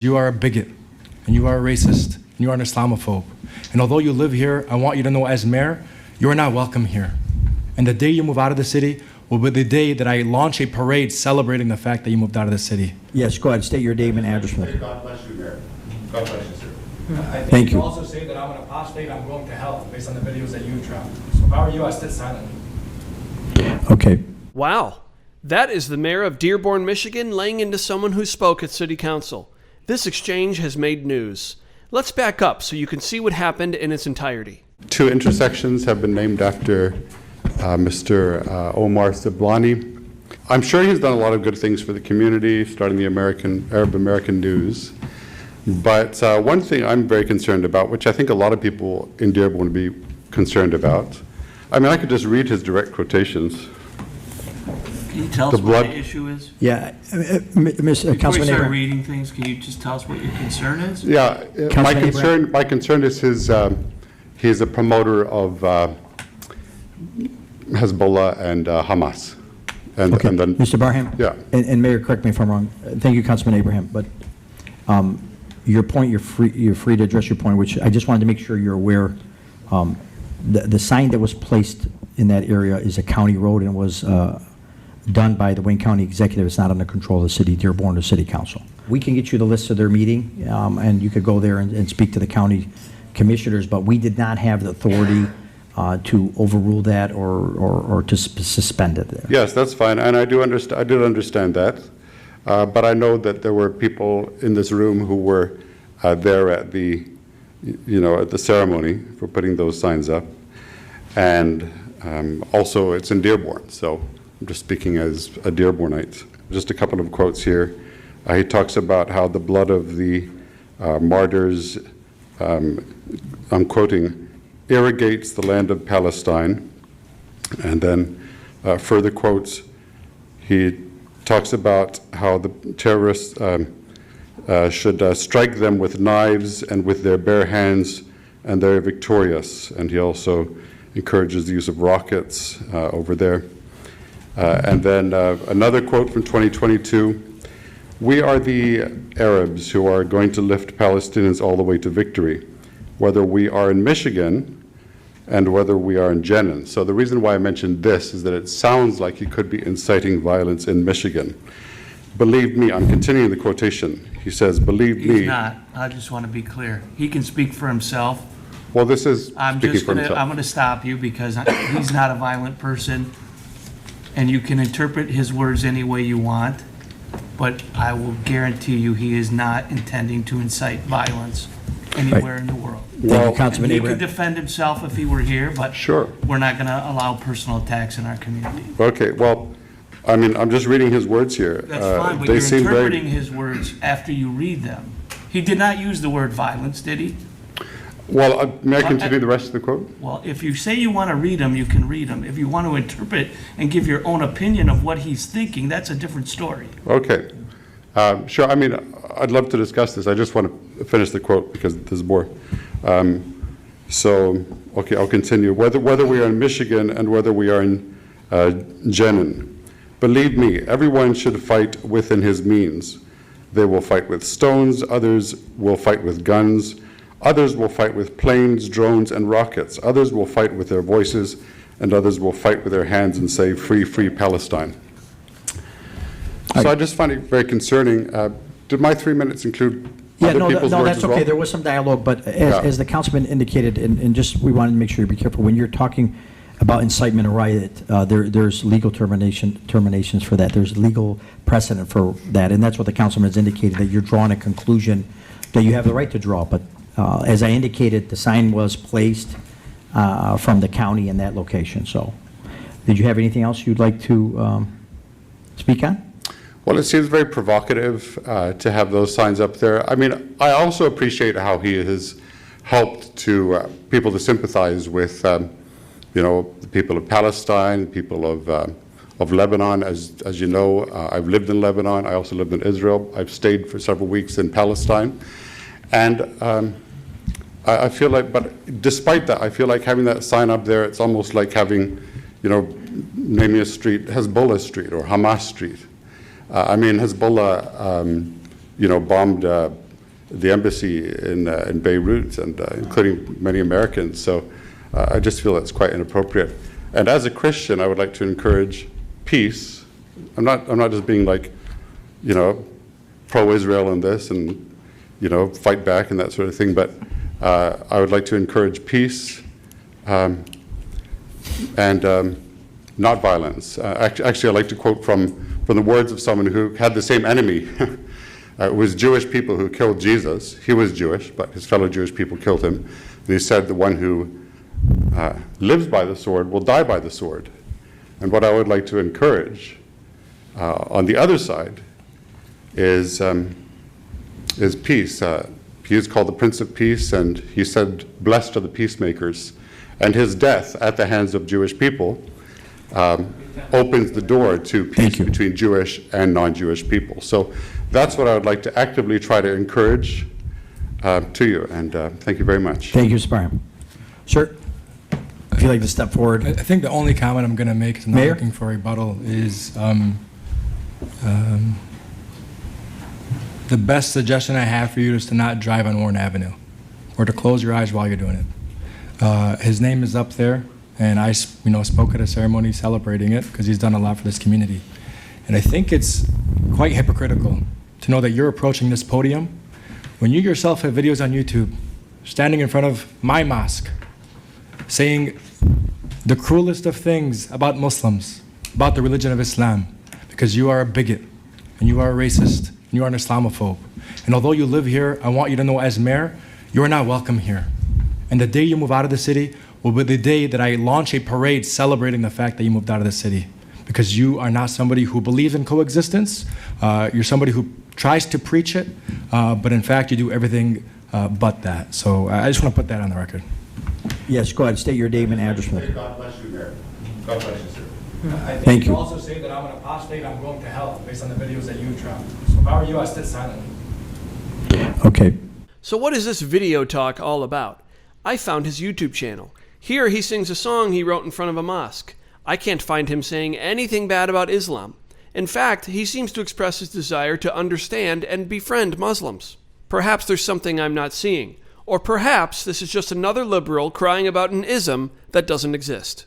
You are a bigot, and you are a racist, and you are an Islamophobe. And although you live here, I want you to know as mayor, you are not welcome here. And the day you move out of the city will be the day that I launch a parade celebrating the fact that you moved out of the city. Yes, go ahead. State your name and address. God bless you, Mayor. God bless you, sir. I think Thank you. also say that I'm an apostate, I'm going to hell, based on the videos that you dropped. So if I were you, I'd sit silently. Okay. Wow. That is the mayor of Dearborn, Michigan, laying into someone who spoke at City Council. This exchange has made news. Let's back up so you can see what happened in its entirety. 2 intersections have been named after Mr. Omar Siblani. I'm sure he's done a lot of good things for the community, starting the Arab American News. But one thing I'm very concerned about, which I think a lot of people in Dearborn would be concerned about, I mean, I could just read his direct quotations. Can you tell us what the issue is? Yeah, Ms. Before you Councilman start Abraham. reading things, can you just tell us what your concern is? Yeah, my concern is he's a promoter of Hezbollah and Hamas. Okay, And then, Mr. Barham? Yeah. And Mayor, correct me if I'm wrong. Thank you, Councilman Abraham. But your point, you're free to address your point, which I just wanted to make sure you're aware. The sign that was placed in that area is a county road and was done by the Wayne County Executive. It's not under control of the city, Dearborn, or City Council. We can get you the list of their meeting, and you could go there and speak to the county commissioners, but we did not have the authority to overrule that or to suspend it there. yes, that's fine, and I did understand that. But I know that there were people in this room who were there at the, at the ceremony for putting those signs up. And also it's in Dearborn, so I'm just speaking as a Dearbornite. Just a couple of quotes here. He talks about how the blood of the martyrs, I'm quoting, irrigates the land of Palestine. And then further quotes, he talks about how the terrorists should strike them with knives and with their bare hands, and they're victorious. And he also encourages the use of rockets over there. And then another quote from 2022, "We are the Arabs who are going to lift Palestinians all the way to victory, whether we are in Michigan and whether we are in Jenin." So the reason why I mentioned this is that it sounds like he could be inciting violence in Michigan. "Believe me," I'm continuing the quotation. He says, "Believe me." He's not. I just want to be clear. He can speak for himself. Well, this is speaking for himself. I'm going to stop you because he's not a violent person, and you can interpret his words any way you want, but I will guarantee you he is not intending to incite violence anywhere in the world. Thank you, Councilman He could Abraham. defend himself if he were here, but Sure. we're not going to allow personal attacks in our community. Okay, well, I mean, I'm just reading his words here. That's fine, but They you're seem interpreting his words after you read them. He did not use the word violence, did he? Well, may I continue the rest of the quote? Well, if you say you want to read them, you can read them. If you want to interpret and give your own opinion of what he's thinking, that's a different story. Okay. Sure, I mean, I'd love to discuss this. I just want to finish the quote because there's more. Okay, I'll continue. Whether we are in Michigan and whether we are in Jenin, believe me, everyone should fight within his means. They will fight with stones, others will fight with guns, others will fight with planes, drones, and rockets. Others will fight with their voices, and others will fight with their hands and say, "Free, free Palestine." So I just find it very concerning. Did my 3 minutes include other people's words that's as well? okay. There was some dialogue, but as the councilman indicated, and just we wanted to make sure you be careful when you're talking about incitement or riot. There's legal terminations for that. There's legal precedent for that, and that's what the councilman has indicated, that you're drawing a conclusion that you have the right to draw. But as I indicated, the sign was placed from the county in that location. So, did you have anything else you'd like to speak on? Well, it seems very provocative to have those signs up there. I mean, I also appreciate how he has helped to people to sympathize with, the people of Palestine, people of Lebanon. As you know, I've lived in Lebanon. I also lived in Israel. I've stayed for several weeks in Palestine. And I feel like, but despite that, I feel like having that sign up there, it's almost like having, naming a street, Hezbollah Street or Hamas Street. I mean, Hezbollah, bombed the embassy in Beirut, and including many Americans. So I just feel that's quite inappropriate. And as a Christian, I would like to encourage peace. I'm not just being like, pro-Israel in this and, fight back and that sort of thing, but I would like to encourage peace and not violence. Actually, I'd like to quote from the words of someone who had the same enemy. It was Jewish people who killed Jesus. He was Jewish, but his fellow Jewish people killed him. And he said, the one who lives by the sword will die by the sword. And what I would like to encourage on the other side is peace. He is called the Prince of Peace, and he said, blessed are the peacemakers. And his death at the hands of Jewish people opens the door to peace between Jewish and non-Jewish people. So that's what I would like to actively try to encourage to you, and thank you very much. Thank you, Mr. Barham. Sir, if you'd like to step forward. I think the only comment I'm going to make, because I'm not Mayor? looking for a rebuttal, is the best suggestion I have for you is to not drive on Warren Avenue, or to close your eyes while you're doing it. His name is up there, and I spoke at a ceremony celebrating it because he's done a lot for this community. And I think it's quite hypocritical to know that you're approaching this podium when you yourself have videos on YouTube standing in front of my mosque saying the cruelest of things about Muslims, about the religion of Islam, because you are a bigot, and you are a racist, and you are an Islamophobe. And although you live here, I want you to know as mayor, you are not welcome here. And the day you move out of the city will be the day that I launch a parade celebrating the fact that you moved out of the city. Because you are not somebody who believes in coexistence. You're somebody who tries to preach it, but in fact you do everything but that. So I just want to put that on the record. Yes, go ahead. State your name and address. God bless you, Mayor. God bless you, sir. I think Thank you. also say that I'm an apostate, I'm going to hell based on the videos that you dropped. So if I were you, I'd sit silently. Okay. So what is this video talk all about? I found his YouTube channel. Here he sings a song he wrote in front of a mosque. I can't find him saying anything bad about Islam. In fact, he seems to express his desire to understand and befriend Muslims. Perhaps there's something I'm not seeing. Or perhaps this is just another liberal crying about an ism that doesn't exist.